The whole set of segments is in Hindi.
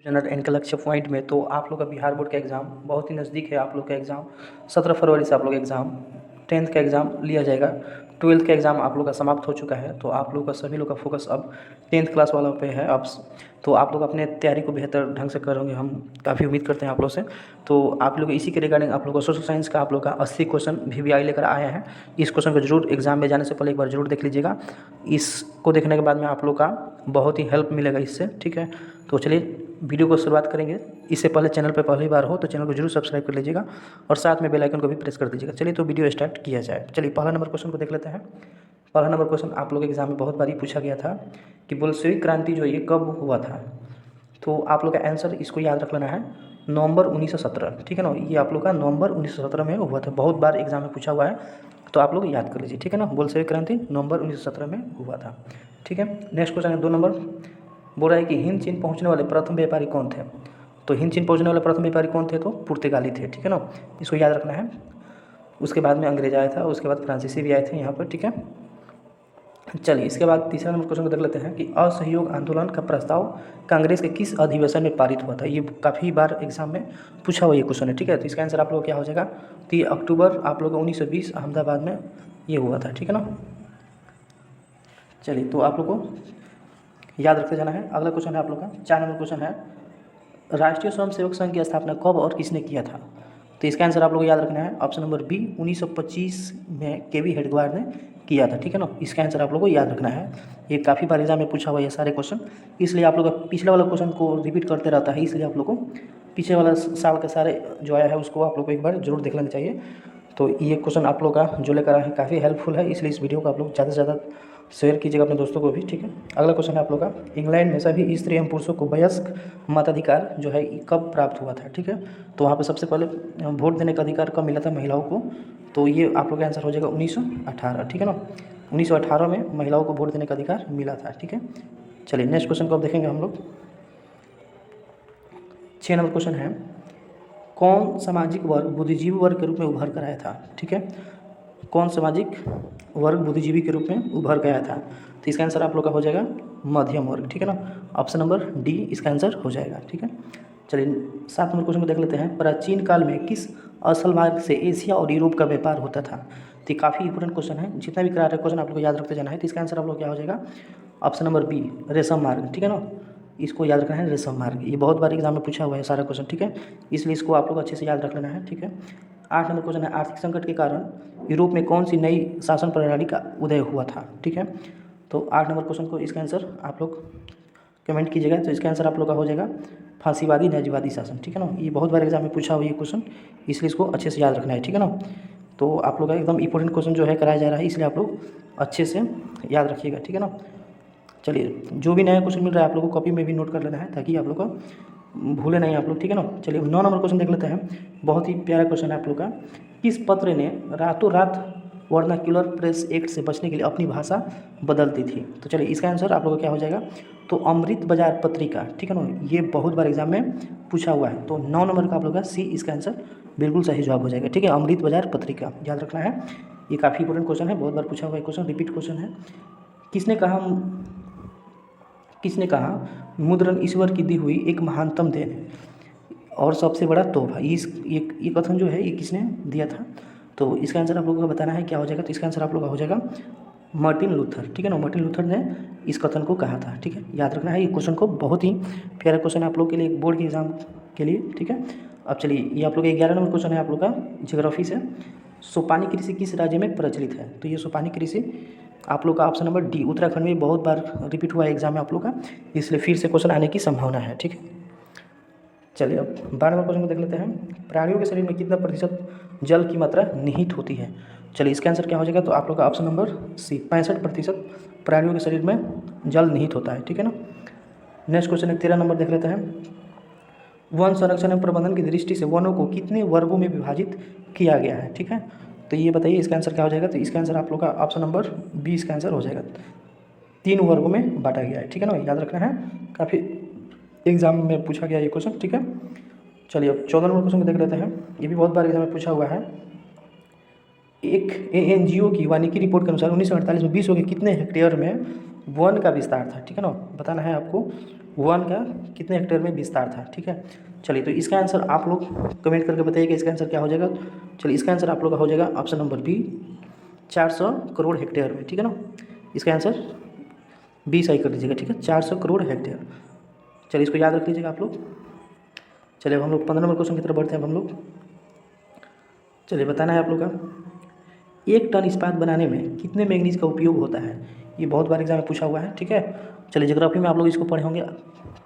जनरल एन के लक्ष्य पॉइंट में, तो आप लोग का बिहार बोर्ड का एग्ज़ाम बहुत ही नज़दीक है। आप लोग का एग्ज़ाम 17 फरवरी से आप लोग एग्ज़ाम 10th का एग्ज़ाम लिया जाएगा। 12th का एग्ज़ाम आप लोग का समाप्त हो चुका है, तो आप लोग का सभी लोग का फोकस अब 10th क्लास वालों पे है। अब तो आप लोग अपने तैयारी को बेहतर ढंग से करोगे, हम काफ़ी उम्मीद करते हैं आप लोग से। तो आप लोग इसी के रिगार्डिंग आप लोग को सोशल साइंस का आप लोग का 80 क्वेश्चन VVI लेकर आए हैं। इस क्वेश्चन को जरूर एग्जाम में जाने से पहले एक बार जरूर देख लीजिएगा। इसको देखने के बाद में आप लोग का बहुत ही हेल्प मिलेगा इससे, ठीक है। तो चलिए वीडियो को शुरुआत करेंगे। इससे पहले चैनल पर पहली बार हो तो चैनल को जरूर सब्सक्राइब कर लीजिएगा और साथ में बेल आइकन को भी प्रेस कर दीजिएगा। चलिए तो वीडियो स्टार्ट किया जाए। चलिए पहला नंबर क्वेश्चन को देख लेते हैं। पहला नंबर क्वेश्चन आप लोग एग्जाम में बहुत बार पूछा गया था कि बोल्शेविक क्रांति जो ये कब हुआ था। तो आप लोग का आंसर इसको याद रख लेना है, नवंबर 1917, ठीक है ना। ये आप लोग का नवंबर 1917 में हुआ था, बहुत बार एग्जाम में पूछा हुआ है, तो आप लोग याद कर लीजिए, ठीक है ना। बोल्शेविक क्रांति नवंबर 1917 में हुआ था, ठीक है। नेक्स्ट क्वेश्चन है 2 नंबर। बोल रहा है कि हिंद चीन पहुँचने वाले प्रथम व्यापारी कौन थे। तो हिंद चीन पहुँचने वाले प्रथम व्यापारी कौन थे, तो पुर्तगाली थे, ठीक है ना। इसको याद रखना है। उसके बाद में अंग्रेज आया था, उसके बाद फ्रांसीसी भी आए थे यहाँ पर, ठीक है। चलिए इसके बाद तीसरा नंबर क्वेश्चन को देख लेते हैं कि असहयोग आंदोलन का प्रस्ताव कांग्रेस के किस अधिवेशन में पारित हुआ था। ये काफ़ी बार एग्जाम में पूछा हुआ ये क्वेश्चन है, ठीक है। तो इसका आंसर आप लोग क्या हो जाएगा, 3 अक्टूबर आप लोग 1920 अहमदाबाद में ये हुआ था, ठीक है ना। चलिए तो आप लोग को याद रखते जाना है। अगला क्वेश्चन है आप लोग का 4 नंबर क्वेश्चन है, राष्ट्रीय स्वयंसेवक संघ की स्थापना कब और किसने किया था। तो इसका आंसर आप लोग को याद रखना है, ऑप्शन नंबर बी 1925 में KV हेडगेवार ने किया था, ठीक है ना। इसका आंसर आप लोग को याद रखना है। ये काफ़ी बार एग्जाम में पूछा हुआ है ये सारे क्वेश्चन, इसलिए आप लोग पिछले वाला क्वेश्चन को रिपीट करते रहता है, इसलिए आप लोग को पिछले वाला साल के सारे जो आया है उसको आप लोग को एक बार जरूर देख लेना चाहिए। तो ये क्वेश्चन आप लोग का जो लेकर आए हैं काफ़ी हेल्पफुल है, इसलिए इस वीडियो को आप लोग ज़्यादा से ज़्यादा शेयर कीजिएगा अपने दोस्तों को भी, ठीक है। अगला क्वेश्चन है आप लोग का, इंग्लैंड में सभी स्त्री एवं पुरुषों को वयस्क मताधिकार जो है कब प्राप्त हुआ था, ठीक है। तो वहाँ पे सबसे पहले वोट देने का अधिकार कब मिला था महिलाओं को, तो ये आप लोग का आंसर हो जाएगा 1918, ठीक है ना। 1918 में महिलाओं को वोट देने का अधिकार मिला था, ठीक है। चलिए नेक्स्ट क्वेश्चन को अब देखेंगे हम लोग। 6 नंबर क्वेश्चन है, कौन सामाजिक वर्ग बुद्धिजीवी वर्ग के रूप में उभर कर आया था, ठीक है। कौन सामाजिक वर्ग बुद्धिजीवी के रूप में उभर गया था। तो इसका आंसर आप लोग का हो जाएगा मध्यम वर्ग, ठीक है ना। ऑप्शन नंबर डी इसका आंसर हो जाएगा, ठीक है। चलिए 7 नंबर क्वेश्चन को देख लेते हैं, प्राचीन काल में किस असल मार्ग से एशिया और यूरोप का व्यापार होता था। तो ये काफ़ी इंपॉर्टेंट क्वेश्चन है, जितना भी करा रहे क्वेश्चन आप लोग को याद रखते जाना है। तो इसका आंसर आप लोग क्या हो जाएगा, ऑप्शन नंबर बी रेशम मार्ग, ठीक है ना। इसको याद रखना है, रेशम मार्ग। ये बहुत बार एग्जाम में पूछा हुआ है सारा क्वेश्चन, ठीक है, इसलिए इसको आप लोग अच्छे से याद रख लेना है, ठीक है। 8 नंबर क्वेश्चन है, आर्थिक संकट के कारण यूरोप में कौन सी नई शासन प्रणाली का उदय हुआ था, ठीक है। तो 8 नंबर क्वेश्चन को इसका आंसर आप लोग कमेंट कीजिएगा। तो इसका आंसर आप लोग का हो जाएगा फांसीवादी न्यायवादी शासन, ठीक है ना। ये बहुत बार एग्जाम में पूछा हुआ ये क्वेश्चन, इसलिए इसको अच्छे से याद रखना है, ठीक है ना। तो आप लोग का एकदम इंपॉर्टेंट क्वेश्चन जो है कराया जा रहा है, इसलिए आप लोग अच्छे से याद रखिएगा, ठीक है ना। चलिए जो भी नया क्वेश्चन मिल रहा है आप लोग को कॉपी में भी नोट कर लेना है, ताकि आप लोग का भूले नहीं आप लोग, ठीक है ना। चलिए 9 नंबर क्वेश्चन देख लेते हैं, बहुत ही प्यारा क्वेश्चन है आप लोग का, किस पत्र ने रातों रात वर्नाक्यूलर प्रेस एक्ट से बचने के लिए अपनी भाषा बदल दी थी। तो चलिए इसका आंसर आप लोग का क्या हो जाएगा, तो अमृत बाजार पत्रिका, ठीक है ना। ये बहुत बार एग्जाम में पूछा हुआ है, तो 9 नंबर का आप लोग का सी इसका आंसर बिल्कुल सही जवाब हो जाएगा, ठीक है। अमृत बाजार पत्रिका याद रखना है, ये काफ़ी इंपॉर्टेंट क्वेश्चन है, बहुत बार पूछा हुआ है क्वेश्चन, रिपीट क्वेश्चन है। किसने कहा मुद्रण ईश्वर की दी हुई एक महानतम देन है और सबसे बड़ा तोहफा। ये कथन जो है ये किसने दिया था। तो इसका आंसर आप लोगों को बताना है क्या हो जाएगा। तो इसका आंसर आप लोग का हो जाएगा मार्टिन लूथर, ठीक है ना। मार्टिन लूथर ने इस कथन को कहा था, ठीक है, याद रखना है। ये क्वेश्चन को बहुत ही प्यारा क्वेश्चन है आप लोग के लिए, बोर्ड के एग्जाम के लिए, ठीक है। अब चलिए ये आप लोग 11 नंबर क्वेश्चन है आप लोग का ज्योग्राफी से, सोपानी कृषि किस राज्य में प्रचलित है। तो ये सोपानी कृषि आप लोग का ऑप्शन नंबर डी उत्तराखंड में बहुत बार रिपीट हुआ है एग्जाम में आप लोग का, इसलिए फिर से क्वेश्चन आने की संभावना है, ठीक है। चलिए अब 12 नंबर क्वेश्चन को देख लेते हैं, प्राणियों के शरीर में कितना प्रतिशत जल की मात्रा निहित होती है। चलिए इसका आंसर क्या हो जाएगा, तो आप लोग का ऑप्शन नंबर सी 65% प्राणियों के शरीर में जल निहित होता है, ठीक है ना। नेक्स्ट क्वेश्चन है 13 नंबर देख लेते हैं, वन संरक्षण एवं प्रबंधन की दृष्टि से वनों को कितने वर्गों में विभाजित किया गया है, ठीक है। तो ये बताइए इसका आंसर क्या हो जाएगा। तो इसका आंसर आप लोग का ऑप्शन नंबर बी इसका आंसर हो जाएगा, 3 वर्गों में बांटा गया है, ठीक है ना। याद रखना है, काफ़ी एग्जाम में पूछा गया ये क्वेश्चन, ठीक है। चलिए अब 14 नंबर क्वेश्चन को देख लेते हैं, ये भी बहुत बार एग्जाम में पूछा हुआ है। एक ANGO की वानिकी रिपोर्ट के अनुसार 1948 में विश्व के कितने हेक्टेयर में वन का विस्तार था, ठीक है ना। बताना है आपको वन का कितने हेक्टेयर में विस्तार था। ठीक है, चलिए तो इसका आंसर आप लोग कमेंट करके बताइए कि इसका आंसर क्या हो जाएगा। चलिए इसका आंसर आप लोग का हो जाएगा option number B, 400 crore hectare में। ठीक है ना, इसका आंसर बी सही कर दीजिएगा। ठीक है, 400 करोड़ हेक्टेयर। चलिए इसको याद रख लीजिएगा आप लोग। चलिए अब हम लोग 15 नंबर क्वेश्चन की तरफ बढ़ते हैं। अब हम लोग चलिए बताना है आप लोग का, 1 टन इस्पात बनाने में कितने मैंगनीज का उपयोग होता है। ये बहुत बार एग्जाम में पूछा हुआ है। ठीक है, चलिए ज्योग्राफी में आप लोग इसको पढ़े होंगे।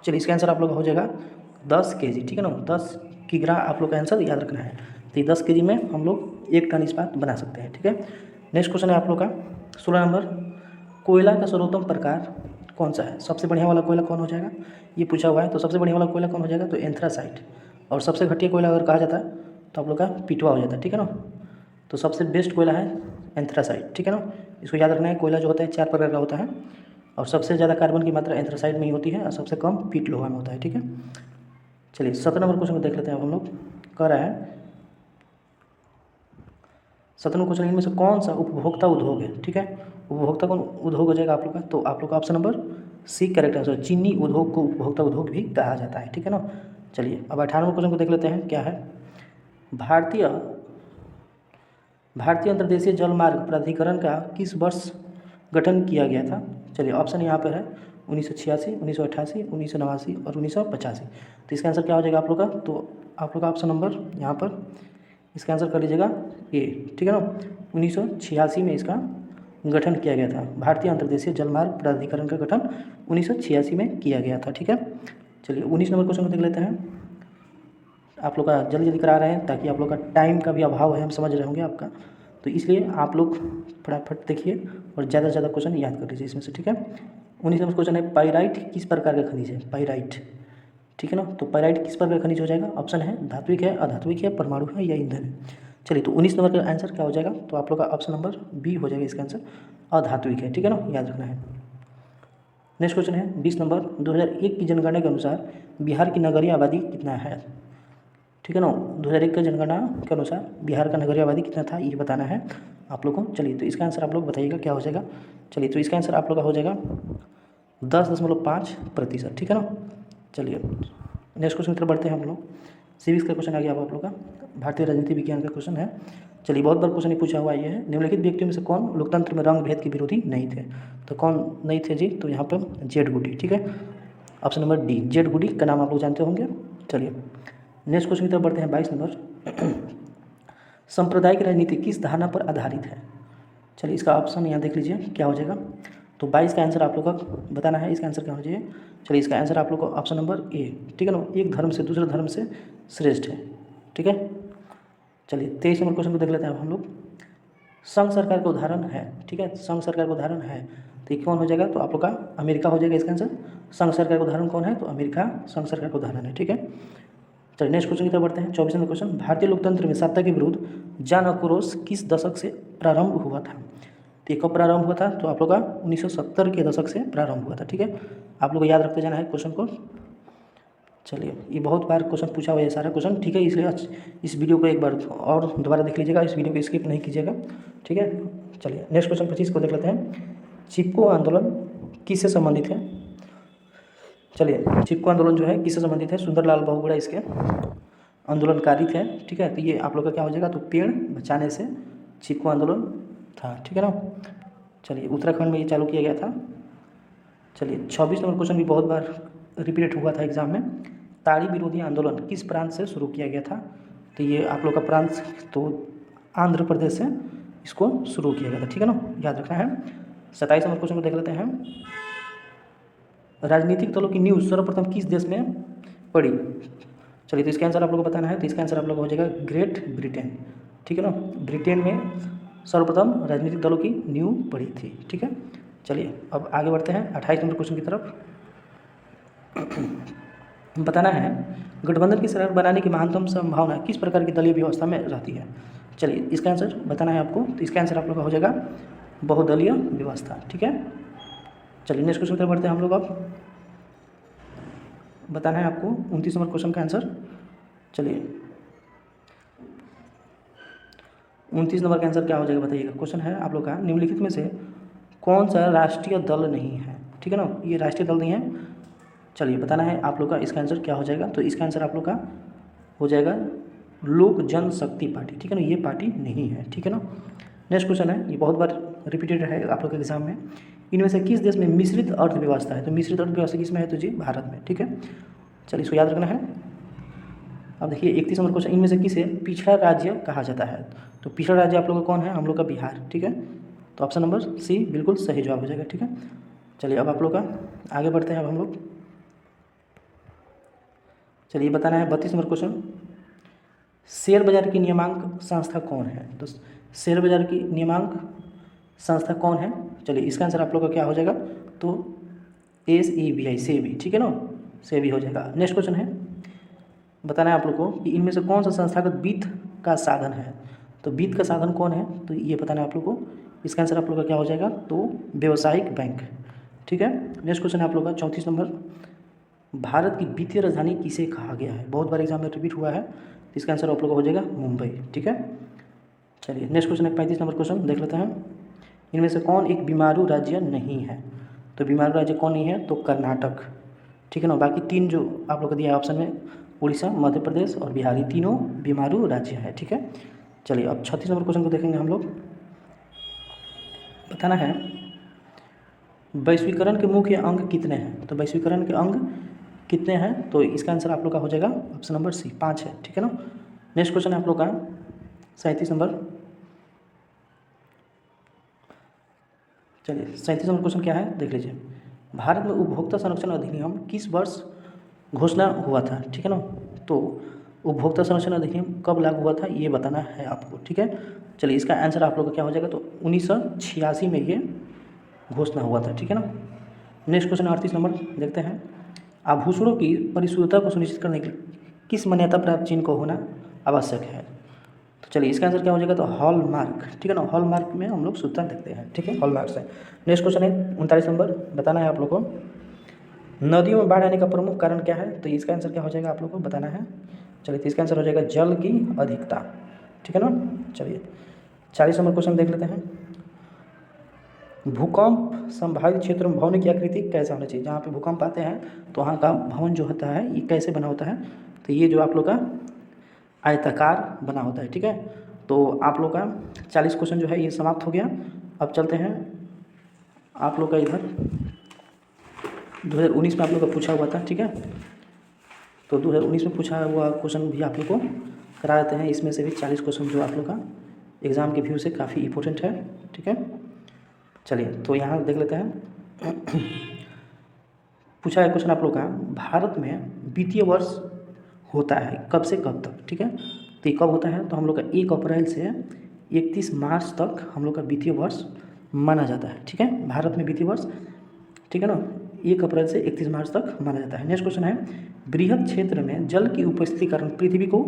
चलिए इसका आंसर आप लोग का हो जाएगा 10 kg। ठीक है ना, 10 किग्रा आप लोग का आंसर याद रखना है। तो ये 10 kg में हम लोग 1 टन इस्पात बना सकते हैं। ठीक है, नेक्स्ट क्वेश्चन है आप लोग का 16 नंबर, कोयला का सर्वोत्तम प्रकार कौन सा है। सबसे बढ़िया वाला कोयला कौन हो जाएगा, ये पूछा हुआ है। तो सबसे बढ़िया वाला कोयला कौन हो जाएगा, तो एंथ्रासाइट। और सबसे घटिया कोयला अगर कहा जाता है तो आप लोग का पिटवा हो जाता है। ठीक है ना, तो सबसे बेस्ट कोयला है एंथ्रासाइट। ठीक है ना, इसको याद रखना है। कोयला जो होता है 4 प्रकार का होता है और सबसे ज़्यादा कार्बन की मात्रा एंथ्रासाइट में ही होती है और सबसे कम पीट लोहा में होता है। ठीक है, चलिए 17 नंबर क्वेश्चन को देख लेते हैं। हम लोग कह रहा है 17 क्वेश्चन, इनमें से कौन सा उपभोक्ता उद्योग है। ठीक है, उपभोक्ता कौन उद्योग हो जाएगा आप लोग का, तो आप लोग का option number C correct answer. चीनी उद्योग को उपभोक्ता उद्योग भी कहा जाता है। ठीक है ना, चलिए अब 18 नंबर क्वेश्चन को देख लेते हैं। क्या है, भारतीय अंतर्देशीय जलमार्ग प्राधिकरण का किस वर्ष गठन किया गया था। चलिए ऑप्शन यहाँ पर है 1986, 1988, 1989 और 1985। तो इसका आंसर क्या हो जाएगा आप लोग का, तो आप लोग का ऑप्शन नंबर यहाँ पर इसका आंसर कर लीजिएगा ए। ठीक है ना, 1986 में इसका गठन किया गया था। भारतीय अंतर्देशीय जलमार्ग प्राधिकरण का गठन 1986 में किया गया था। ठीक है, चलिए 19 नंबर क्वेश्चन को देख लेते हैं। आप लोग का जल्दी जल्दी करा रहे हैं ताकि आप लोग का टाइम का भी अभाव है, हम समझ रहे होंगे आपका, तो इसलिए आप लोग फटाफट देखिए और ज़्यादा से ज़्यादा क्वेश्चन याद कर लीजिए इसमें से। ठीक है, 19 नंबर क्वेश्चन है, पाइराइट किस प्रकार का खनिज है। पाइराइट, ठीक है ना, तो पाइराइट किस प्रकार का खनिज हो जाएगा। ऑप्शन है धात्विक है, अधात्विक है, परमाणु है या ईंधन है। चलिए तो 19 नंबर का आंसर क्या हो जाएगा, तो आप लोग का ऑप्शन नंबर बी हो जाएगा इसका आंसर, अधात्विक है। ठीक है ना, याद रखना है। नेक्स्ट क्वेश्चन है 20 नंबर, 2001 की जनगणना के अनुसार बिहार की नगरीय आबादी कितना है। ठीक है ना, 2001 का जनगणना के अनुसार बिहार का नगरीय आबादी कितना था, ये बताना है आप लोग को। चलिए तो इसका आंसर आप लोग बताइएगा क्या हो जाएगा। चलिए तो इसका आंसर आप लोग का हो जाएगा 10.5%। ठीक है ना, चलिए नेक्स्ट क्वेश्चन की तरफ बढ़ते हैं हम लोग। सिविक्स का क्वेश्चन आ गया अब आप लोग का, भारतीय राजनीति विज्ञान का क्वेश्चन है। चलिए बहुत बार क्वेश्चन ये पूछा हुआ ये है, निम्नलिखित व्यक्तियों में से कौन लोकतंत्र में रंग भेद के विरोधी नहीं थे। तो कौन नहीं थे जी, तो यहाँ पर जेड गुडी। ठीक है, ऑप्शन नंबर डी, जेड गुडी का नाम आप लोग जानते होंगे। चलिए नेक्स्ट क्वेश्चन की तरफ बढ़ते हैं 22 नंबर, सांप्रदायिक राजनीति किस धारणा पर आधारित है। चलिए इसका ऑप्शन यहाँ देख लीजिए क्या हो जाएगा। तो 22 का आंसर आप लोग का बताना है, इसका आंसर क्या होना चाहिए। चलिए इसका आंसर आप लोग को ऑप्शन नंबर ए। ठीक है ना, एक धर्म से दूसरे धर्म से श्रेष्ठ है। ठीक है, चलिए 23 नंबर क्वेश्चन को देख लेते हैं अब हम लोग। संघ सरकार का उदाहरण है। ठीक है, संघ सरकार का उदाहरण है तो ये कौन हो जाएगा, तो आप लोग का अमेरिका हो जाएगा इसका आंसर। संघ सरकार का उदाहरण कौन है, तो अमेरिका संघ सरकार का उदाहरण है। ठीक है, चलिए नेक्स्ट क्वेश्चन की तरफ बढ़ते हैं। 24 नंबर क्वेश्चन, भारतीय लोकतंत्र में सत्ता के विरुद्ध जन आक्रोश किस दशक से प्रारंभ हुआ था। तो ये कब प्रारंभ हुआ था, तो आप लोग का 1970 के दशक से प्रारंभ हुआ था। ठीक है, आप लोग को याद रखते जाना है क्वेश्चन को। चलिए ये बहुत बार क्वेश्चन पूछा हुआ है सारा क्वेश्चन। ठीक है, इसलिए इस वीडियो को एक बार और दोबारा देख लीजिएगा, इस वीडियो को स्किप नहीं कीजिएगा। ठीक है, चलिए नेक्स्ट क्वेश्चन 25 को देख लेते हैं। चिपको आंदोलन किससे संबंधित है। चलिए चिपको आंदोलन जो है किससे संबंधित है, सुंदरलाल बहुगुणा इसके आंदोलनकारी थे। ठीक है, तो ये आप लोग का क्या हो जाएगा, तो पेड़ बचाने से चिपको आंदोलन था। ठीक है ना, चलिए उत्तराखंड में ये चालू किया गया था। चलिए 26 नंबर क्वेश्चन भी बहुत बार रिपीट हुआ था एग्जाम में, ताड़ी विरोधी आंदोलन किस प्रांत से शुरू किया गया था। तो ये आप लोग का प्रांत तो आंध्र प्रदेश से इसको शुरू किया गया था। ठीक है ना, याद रखना है। 27 नंबर क्वेश्चन को देख लेते हैं। राजनीतिक दलों की न्यूज़ सर्वप्रथम किस देश में पड़ी। चलिए तो इसका आंसर आप लोग को बताना है। तो इसका आंसर आप लोग हो जाएगा ग्रेट ब्रिटेन। ठीक है ना, ब्रिटेन में सर्वप्रथम राजनीतिक दलों की न्यू पड़ी थी। ठीक है, चलिए अब आगे बढ़ते हैं 28 नंबर क्वेश्चन की तरफ। बताना है गठबंधन की सरकार बनाने की महानतम संभावना किस प्रकार की दलीय व्यवस्था में रहती है। चलिए इसका आंसर बताना है आपको। तो इसका आंसर आप लोग का हो जाएगा बहुदलीय व्यवस्था। ठीक है, चलिए नेक्स्ट क्वेश्चन की तरफ बढ़ते हैं हम लोग। अब बताना है आपको 29 नंबर क्वेश्चन का आंसर। चलिए 29 नंबर का आंसर क्या हो जाएगा बताइएगा। क्वेश्चन है आप लोग का, निम्नलिखित में से कौन सा राष्ट्रीय दल नहीं है। ठीक है ना, ये राष्ट्रीय दल नहीं है, चलिए बताना है आप लोग का इसका आंसर क्या हो जाएगा। तो इसका आंसर आप लोग का हो जाएगा लोक जनशक्ति पार्टी, ठीक है ना, ये पार्टी नहीं है, ठीक है ना। नेक्स्ट क्वेश्चन है, ये बहुत बार रिपीटेड है आप लोग के एग्जाम में। इनमें से किस देश में मिश्रित अर्थव्यवस्था है? तो मिश्रित अर्थव्यवस्था किस में है? तो जी भारत में, ठीक है। चलिए इसको याद रखना है। अब देखिए 31 नंबर क्वेश्चन, इनमें से किसे पिछड़ा राज्य कहा जाता है? तो पिछड़ा राज्य आप लोग का कौन है? हम लोग का बिहार, ठीक है। तो ऑप्शन नंबर सी बिल्कुल सही जवाब हो जाएगा, ठीक है। चलिए अब आप लोग का आगे बढ़ते हैं। अब हम लोग चलिए बताना है 32 नंबर क्वेश्चन, शेयर बाजार की नियामक संस्था कौन है? तो शेयर बाजार की नियामक संस्था कौन है? चलिए इसका आंसर आप लोग का क्या हो जाएगा? तो SEBI, सेबी, ठीक है ना, सेबी हो जाएगा। नेक्स्ट क्वेश्चन है, बताना है आप लोग को कि इनमें से कौन सा संस्थागत वित्त का साधन है? तो वित्त का साधन कौन है? तो ये बताना है आप लोग को। इसका आंसर आप लोग का क्या हो जाएगा? तो व्यावसायिक बैंक, ठीक है। नेक्स्ट क्वेश्चन है आप लोग का 34 नंबर, भारत की वित्तीय राजधानी किसे कहा गया है? बहुत बार एग्जाम में रिपीट हुआ है, तो इसका आंसर आप लोग का हो जाएगा मुंबई, ठीक है। चलिए नेक्स्ट क्वेश्चन है 35 नंबर क्वेश्चन, देख लेते हैं। इनमें से कौन एक बीमारू राज्य नहीं है? तो बीमारू राज्य कौन नहीं है? तो कर्नाटक, ठीक है ना। बाकी तीन जो आप लोग को दिया है ऑप्शन में, उड़ीसा, मध्य प्रदेश और बिहार, ये तीनों बीमारू राज्य है, ठीक है। चलिए अब 36 नंबर क्वेश्चन को देखेंगे हम लोग। बताना है वैश्वीकरण के मुख्य अंग कितने हैं? तो वैश्वीकरण के अंग कितने हैं? तो इसका आंसर आप लोग का हो जाएगा ऑप्शन नंबर सी 5 है, ठीक है ना। नेक्स्ट क्वेश्चन है आप लोग का 37 नंबर। चलिए 37 नंबर क्वेश्चन क्या है देख लीजिए, भारत में उपभोक्ता संरक्षण अधिनियम किस वर्ष घोषणा हुआ था? ठीक है ना। तो उपभोक्ता संरक्षण अधिनियम कब लागू हुआ था ये बताना है आपको, ठीक है। चलिए इसका आंसर आप लोग का क्या हो जाएगा? तो 1986 में ये घोषणा हुआ था, ठीक है ना। नेक्स्ट क्वेश्चन 38 नंबर देखते हैं, आभूषणों की परिशुद्धता को सुनिश्चित करने के लिए किस मान्यता प्राप्त चिन्ह को होना आवश्यक है? तो चलिए इसका आंसर क्या हो जाएगा? तो हॉलमार्क, ठीक है ना। हॉलमार्क में हम लोग शुद्धता देखते हैं, ठीक है, हॉलमार्क से। नेक्स्ट क्वेश्चन है 39 नंबर, बताना है आप लोग को नदियों में बाढ़ आने का प्रमुख कारण क्या है? तो इसका आंसर क्या हो जाएगा आप लोग को बताना है। चलिए तो इसका आंसर हो जाएगा जल की अधिकता, ठीक है ना। चलिए 40 नंबर क्वेश्चन देख लेते हैं, भूकंप संभावित क्षेत्र में भवन की आकृति कैसा होना चाहिए? जहाँ पे भूकंप आते हैं तो वहाँ का भवन जो होता है ये कैसे बना होता है? तो ये जो आप लोग का आयताकार बना होता है, ठीक है। तो आप लोग का 40 क्वेश्चन जो है ये समाप्त हो गया। अब चलते हैं आप लोग का इधर 2019 में आप लोग का पूछा हुआ था, ठीक है। तो 2019 में पूछा हुआ क्वेश्चन भी आप लोग को करा देते हैं। इसमें से भी 40 क्वेश्चन जो आप लोग का एग्ज़ाम के व्यू से काफ़ी इंपॉर्टेंट है, ठीक है। चलिए तो यहाँ देख लेते हैं पूछा है क्वेश्चन आप लोग का, भारत में वित्तीय वर्ष होता है कब से कब तक? ठीक है, तो ये कब होता है? तो हम लोग का 1 अप्रैल से 31 मार्च तक हम लोग का वित्तीय वर्ष माना जाता है, ठीक है। भारत में वित्तीय वर्ष, ठीक है ना, 1 अप्रैल से 31 मार्च तक माना जाता है। नेक्स्ट क्वेश्चन है, बृहद क्षेत्र में जल की उपस्थिति के कारण पृथ्वी को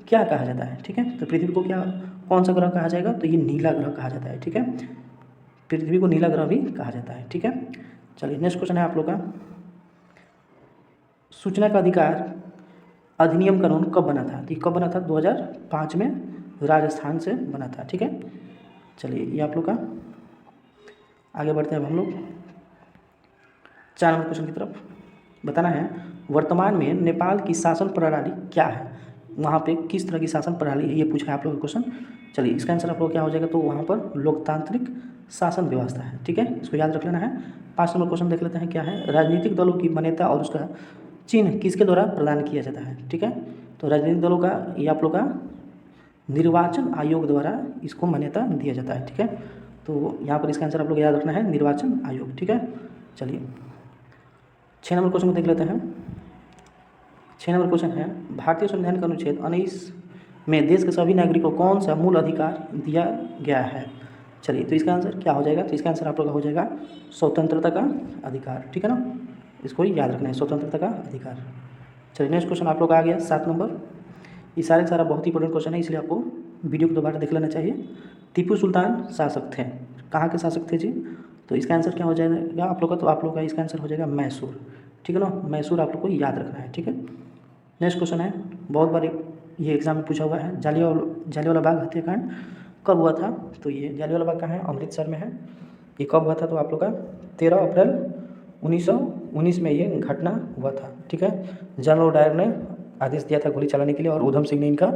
क्या कहा जाता है? ठीक है, तो पृथ्वी को क्या, कौन सा ग्रह कहा जाएगा? तो ये नीला ग्रह कहा जाता है, ठीक है। पृथ्वी को नीला ग्रह भी कहा जाता है, ठीक है। चलिए नेक्स्ट क्वेश्चन है आप लोग का, सूचना का अधिकार अधिनियम कानून कब बना था? तो ये कब बना था? 2005 में राजस्थान से बना था, ठीक है। चलिए ये आप लोग का, आगे बढ़ते हैं अब हम लोग 4 नंबर क्वेश्चन की तरफ। बताना है वर्तमान में नेपाल की शासन प्रणाली क्या है? वहाँ पे किस तरह की शासन प्रणाली है ये पूछा है आप लोग का क्वेश्चन। चलिए इसका आंसर आप लोग क्या हो जाएगा? तो वहाँ पर लोकतांत्रिक शासन व्यवस्था है, ठीक है, इसको याद रख लेना है। 5 नंबर क्वेश्चन देख लेते हैं क्या है, राजनीतिक दलों की मान्यता और उसका चिन्ह किसके द्वारा प्रदान किया जाता है? ठीक है, तो राजनीतिक दलों का ये आप लोग का निर्वाचन आयोग द्वारा इसको मान्यता दिया जाता है, ठीक है। तो यहाँ पर इसका आंसर आप लोग याद रखना है, निर्वाचन आयोग, ठीक है। चलिए 6 नंबर क्वेश्चन को देख लेते हैं। 6 नंबर क्वेश्चन है, भारतीय संविधान का अनुच्छेद 19 में देश के सभी नागरिकों को कौन सा मूल अधिकार दिया गया है? चलिए तो इसका आंसर क्या हो जाएगा? तो इसका आंसर आप लोग का हो जाएगा स्वतंत्रता का अधिकार, ठीक है ना, इसको ही याद रखना है, स्वतंत्रता का अधिकार। चलिए नेक्स्ट क्वेश्चन आप लोग आ गया 7 नंबर। ये सारा बहुत ही इंपॉर्टेंट क्वेश्चन है, इसलिए आपको वीडियो को दोबारा देख लेना चाहिए। टीपू सुल्तान शासक थे, कहाँ के शासक थे जी? तो इसका आंसर क्या हो जाएगा आप लोग का? तो आप लोग का इसका आंसर हो जाएगा मैसूर, ठीक है ना, मैसूर आप लोग को याद रखना है, ठीक है। नेक्स्ट क्वेश्चन है, बहुत बार ये एग्जाम में पूछा हुआ है, जालियांवाला बाग हत्याकांड कब हुआ था? तो ये जालियांवाला बाग कहाँ है? अमृतसर में है। ये कब हुआ था? तो आप लोग का 13 अप्रैल 1919 में ये घटना हुआ था। ठीक है, जनरल डायर ने आदेश दिया था गोली चलाने के लिए और उधम सिंह ने इनका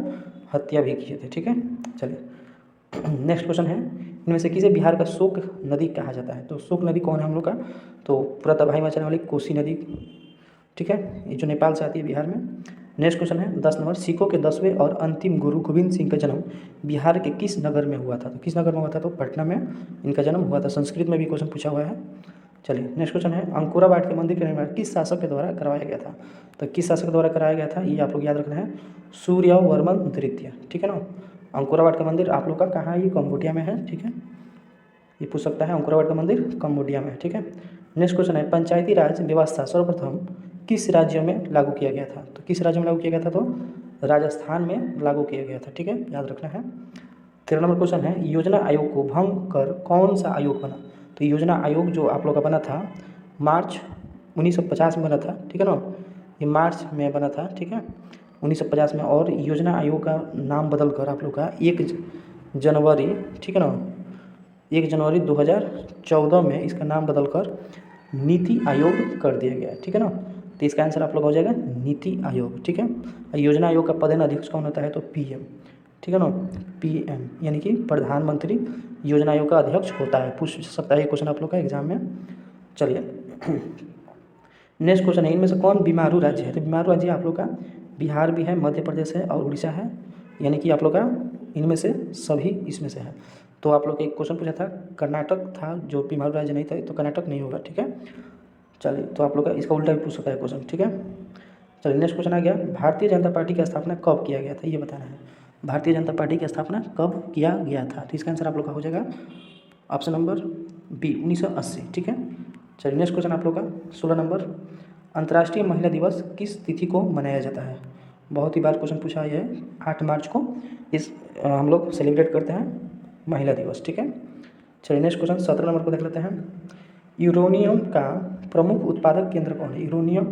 हत्या भी किए थे। ठीक है, चलिए नेक्स्ट क्वेश्चन है, इनमें से किसे बिहार का शोक नदी कहा जाता है? तो शोक नदी कौन है हम लोग का? तो पूरा तबाही मचाने वाली कोसी नदी। ठीक है, ये जो नेपाल से आती है बिहार में। नेक्स्ट क्वेश्चन है 10 नंबर, सिखों के 10वें और अंतिम गुरु गोविंद सिंह का जन्म बिहार के किस नगर में हुआ था? तो किस नगर में हुआ था? तो पटना में इनका जन्म हुआ था। संस्कृत में भी क्वेश्चन पूछा हुआ है। चलिए नेक्स्ट क्वेश्चन है, अंकुराबाद के मंदिर का निर्माण किस शासक के द्वारा करवाया गया था? तो किस शासक के द्वारा कराया गया था ये आप लोग याद रखना है, सूर्यवर्मन द्वितीय। ठीक है ना। अंकुराबाद का मंदिर आप लोग का कहाँ है? ये कंबोडिया में है। ठीक है, ये पूछ सकता है, अंकुराबाद का मंदिर कंबोडिया में है। ठीक है, नेक्स्ट क्वेश्चन है, पंचायती राज व्यवस्था सर्वप्रथम किस राज्य में लागू किया गया था? तो किस राज्य में लागू किया गया था? तो राजस्थान में लागू किया गया था। ठीक है, याद रखना है। 13 नंबर क्वेश्चन है, योजना आयोग को भंग कर कौन सा आयोग बना? तो योजना आयोग जो आप लोग का बना था मार्च 1950 में बना था। ठीक है ना, ये मार्च में बना था। ठीक है, 1950 में। और योजना आयोग का नाम बदल कर आप लोग का 1 जनवरी, ठीक है ना, 1 जनवरी 2014 में इसका नाम बदल कर नीति आयोग कर दिया गया है। ठीक है ना, तो इसका आंसर आप लोग हो जाएगा नीति आयोग। ठीक है, योजना आयोग का पदेन अध्यक्ष कौन होता है? तो पीएम। ठीक है ना, पीएम यानी कि प्रधानमंत्री योजना आयोग का अध्यक्ष होता है। पूछ सकता है ये क्वेश्चन आप लोग का एग्जाम में। चलिए नेक्स्ट क्वेश्चन है, इनमें से कौन बीमारू राज्य है? तो बीमारू राज्य आप लोग का बिहार भी है, मध्य प्रदेश है और उड़ीसा है, यानी कि आप लोग का इनमें से सभी इसमें से है। तो आप लोग एक क्वेश्चन पूछा था, कर्नाटक था जो बीमारू राज्य नहीं था, तो कर्नाटक नहीं होगा। ठीक है, चलिए तो आप लोग का इसका उल्टा भी पूछ सकता है क्वेश्चन। ठीक है, चलिए नेक्स्ट क्वेश्चन आ गया, भारतीय जनता पार्टी की स्थापना कब किया गया था? ये बताना है, भारतीय जनता पार्टी की स्थापना कब किया गया था? तो इसका आंसर आप लोग का हो जाएगा ऑप्शन नंबर बी, 1980। ठीक है, चलिए नेक्स्ट क्वेश्चन आप लोग का 16 नंबर, अंतर्राष्ट्रीय महिला दिवस किस तिथि को मनाया जाता है? बहुत ही बार क्वेश्चन पूछा है, 8 मार्च को इस हम लोग सेलिब्रेट करते हैं महिला दिवस। ठीक है, चलिए नेक्स्ट क्वेश्चन 17 नंबर को देख लेते हैं, यूरेनियम का प्रमुख उत्पादक केंद्र कौन है? यूरेनियम,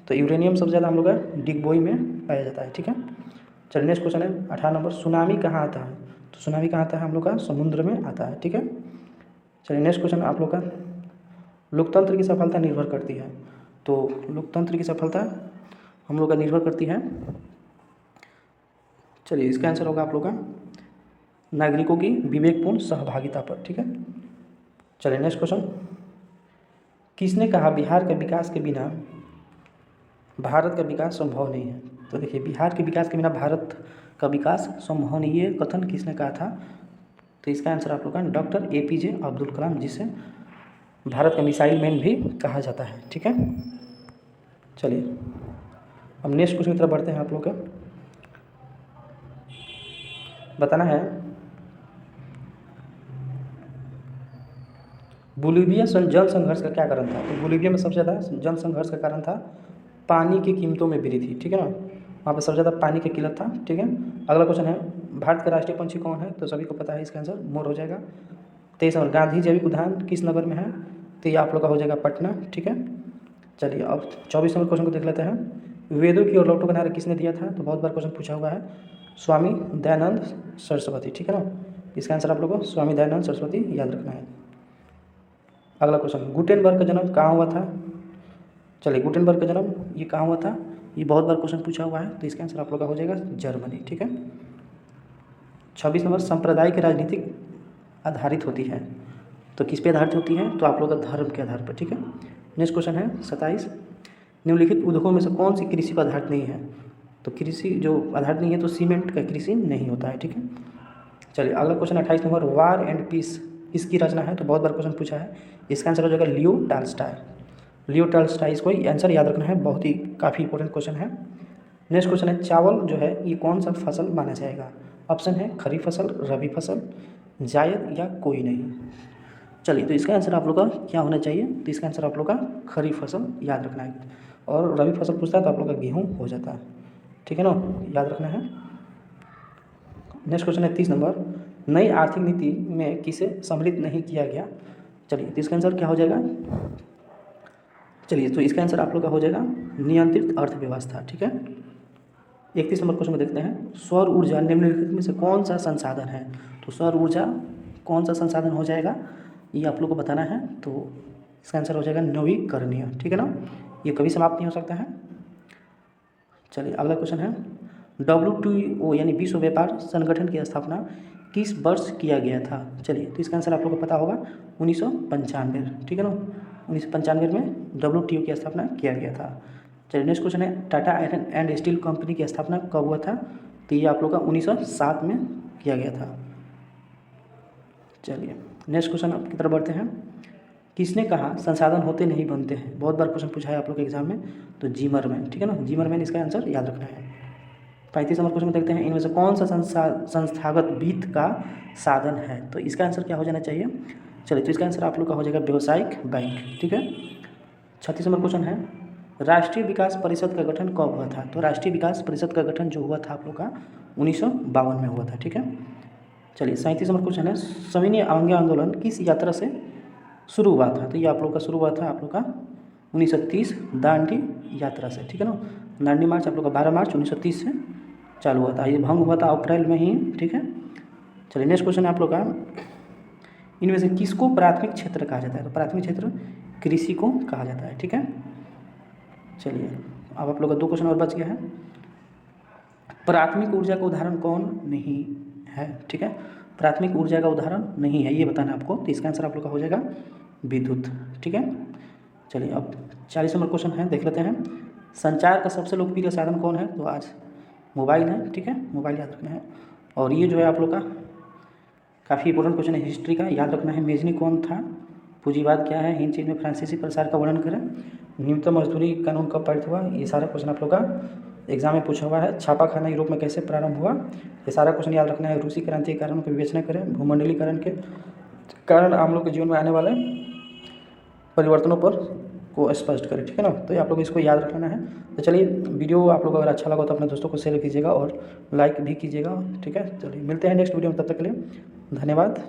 तो यूरेनियम सबसे ज़्यादा हम लोग का डिगबोई में पाया जाता है। ठीक है, चलिए नेक्स्ट क्वेश्चन है 18 नंबर, सुनामी कहाँ आता है? तो सुनामी कहाँ आता है? हम लोग का समुद्र में आता है। ठीक है, चलिए नेक्स्ट क्वेश्चन आप लोग का, लोकतंत्र की सफलता निर्भर करती है? तो लोकतंत्र की सफलता हम लोग का निर्भर करती है, चलिए इसका आंसर होगा आप लोग का नागरिकों की विवेकपूर्ण सहभागिता पर। ठीक है, चलिए नेक्स्ट क्वेश्चन, किसने कहा बिहार के विकास के बिना भारत का विकास संभव नहीं है? तो देखिए, बिहार के विकास के बिना भारत का विकास संभव नहीं, ये कथन किसने कहा था? तो इसका आंसर आप लोग का डॉक्टर APJ अब्दुल कलाम, जिसे भारत का मिसाइल मैन भी कहा जाता है। ठीक है, चलिए अब नेक्स्ट क्वेश्चन की तरफ बढ़ते हैं। आप लोग का बताना है, बोलीविया जल संघर्ष का क्या कारण था? तो बोलीविया में सबसे ज़्यादा जल संघर्ष का कारण था पानी की कीमतों में वृद्धि। ठीक है ना, वहाँ पर सबसे ज़्यादा पानी की किल्लत था। ठीक है, अगला क्वेश्चन है, भारत का राष्ट्रीय पंछी कौन है? तो सभी को पता है, इसका आंसर मोर हो जाएगा। 23 नंबर, गांधी जैविक उद्यान किस नगर में है? तो ये आप लोग का हो जाएगा पटना। ठीक है, चलिए अब 24 नंबर क्वेश्चन को देख लेते हैं, वेदों की और लौटों का नारा किसने दिया था? तो बहुत बार क्वेश्चन पूछा हुआ है, स्वामी दयानंद सरस्वती। ठीक है ना, इसका आंसर आप लोग को स्वामी दयानंद सरस्वती याद रखना है। अगला क्वेश्चन, गुटेनबर्ग का जन्म कहाँ हुआ था? चलिए गुटेनबर्ग का जन्म ये कहाँ हुआ था? ये बहुत बार क्वेश्चन पूछा हुआ है, तो इसका आंसर आप लोग का हो जाएगा जर्मनी। ठीक है, 26 नंबर, सांप्रदायिक राजनीतिक आधारित होती है? तो किस पे आधारित होती है? तो आप लोग का धर्म के आधार पर। ठीक है, नेक्स्ट क्वेश्चन है 27, निम्नलिखित उद्योगों में से कौन सी कृषि पर आधारित नहीं है? तो कृषि जो आधारित नहीं है, तो सीमेंट का कृषि नहीं होता है। ठीक है, चलिए अगला क्वेश्चन 28 नंबर, वार एंड पीस किसकी रचना है? तो बहुत बार क्वेश्चन पूछा है, इसका आंसर हो जाएगा लियो टॉल्स्टॉय। लियो टॉल्स्टॉय, इसको आंसर याद रखना है, बहुत ही काफ़ी इंपॉर्टेंट क्वेश्चन है। नेक्स्ट क्वेश्चन है, चावल जो है ये कौन सा फसल माना जाएगा? ऑप्शन है खरीफ फसल, रबी फसल, जायद या कोई नहीं। चलिए तो इसका आंसर आप लोग का क्या होना चाहिए? तो इसका आंसर आप लोग का खरीफ फसल याद रखना है, और रबी फसल पूछता है तो आप लोग का गेहूँ हो जाता है। ठीक है ना, याद रखना है। नेक्स्ट क्वेश्चन है 30 नंबर, नई आर्थिक नीति में किसे सम्मिलित नहीं किया गया? चलिए तो इसका आंसर क्या हो जाएगा? चलिए तो इसका आंसर आप लोग का हो जाएगा नियंत्रित अर्थव्यवस्था। ठीक है, 31 नंबर क्वेश्चन में देखते हैं, सौर ऊर्जा निम्नलिखित में से कौन सा संसाधन है? तो सौर ऊर्जा कौन सा संसाधन हो जाएगा, ये आप लोग को बताना है। तो इसका आंसर हो जाएगा नवीकरणीय, ठीक है ना, ये कभी समाप्त नहीं हो सकता है। चलिए अगला क्वेश्चन है, WTO यानी विश्व व्यापार संगठन की स्थापना किस वर्ष किया गया था? चलिए तो इसका आंसर आप लोग को पता होगा 1995, ठीक है ना, 1995 में WTO की स्थापना किया गया था। चलिए नेक्स्ट क्वेश्चन है, Tata iron and steel company की स्थापना कब हुआ था? तो ये आप लोग का 1907 में किया गया था। चलिए नेक्स्ट क्वेश्चन की तरफ बढ़ते हैं, किसने कहा संसाधन होते नहीं बनते हैं? बहुत बार क्वेश्चन पूछा है आप लोग के एग्जाम में, तो जिमरमैन, ठीक है ना, जिमरमैन इसका आंसर याद रखना है। 35 नंबर क्वेश्चन में देखते हैं, इनमें से कौन सा संस्थागत वित्त का साधन है? तो इसका आंसर क्या हो जाना चाहिए? चलिए तो इसका आंसर आप लोग का हो जाएगा व्यावसायिक बैंक, ठीक है। 36 नंबर क्वेश्चन है, राष्ट्रीय विकास परिषद का गठन कब हुआ था? तो राष्ट्रीय विकास परिषद का गठन जो हुआ था आप लोग का 1952 में हुआ था, ठीक है। चलिए 37 नंबर क्वेश्चन है, सविनय अवज्ञा आंदोलन किस यात्रा से शुरू हुआ था? तो ये आप लोग का शुरू हुआ था आप लोग का 1930 दांडी यात्रा से, ठीक है ना। दांडी मार्च आप लोग का 12 मार्च 1930 से चालू हुआ था, ये भंग हुआ था अप्रैल में ही, ठीक है। चलिए नेक्स्ट क्वेश्चन है आप लोग का, इनमें से किसको प्राथमिक क्षेत्र कहा जाता है? तो प्राथमिक क्षेत्र कृषि को कहा जाता है, ठीक है। चलिए अब आप लोग का 2 क्वेश्चन और बच गया है, प्राथमिक ऊर्जा का उदाहरण कौन नहीं है? ठीक है, प्राथमिक ऊर्जा का उदाहरण नहीं है ये बताना आपको, तो इसका आंसर आप लोग का हो जाएगा विद्युत, ठीक है। चलिए अब 40 नंबर क्वेश्चन है, देख लेते हैं, संचार का सबसे लोकप्रिय साधन कौन है? तो आज मोबाइल है, ठीक है, मोबाइल याद रखना है। और ये जो है आप लोग का काफ़ी इंपॉर्टेंट क्वेश्चन है हिस्ट्री का, याद रखना है, मेजनी कौन था, पूंजीवाद क्या है, हिंद चीन में फ्रांसीसी प्रसार का वर्णन करें, न्यूनतम मजदूरी कानून कब पारित हुआ, ये सारा क्वेश्चन आप लोग का एग्जाम में पूछा हुआ है। छापा खाना यूरोप में कैसे प्रारंभ हुआ, ये सारा क्वेश्चन याद रखना है। रूसी क्रांति के कारणों की विवेचना करें, भूमंडलीकरण के कारण आम लोग के जीवन में आने वाले परिवर्तनों पर को स्पष्ट करें, ठीक है ना। तो ये आप लोग इसको याद रखना है। तो चलिए वीडियो आप लोग अगर अच्छा लगा तो अपने दोस्तों को शेयर कीजिएगा और लाइक भी कीजिएगा, ठीक है। चलिए मिलते हैं नेक्स्ट वीडियो में, तब तक के लिए धन्यवाद।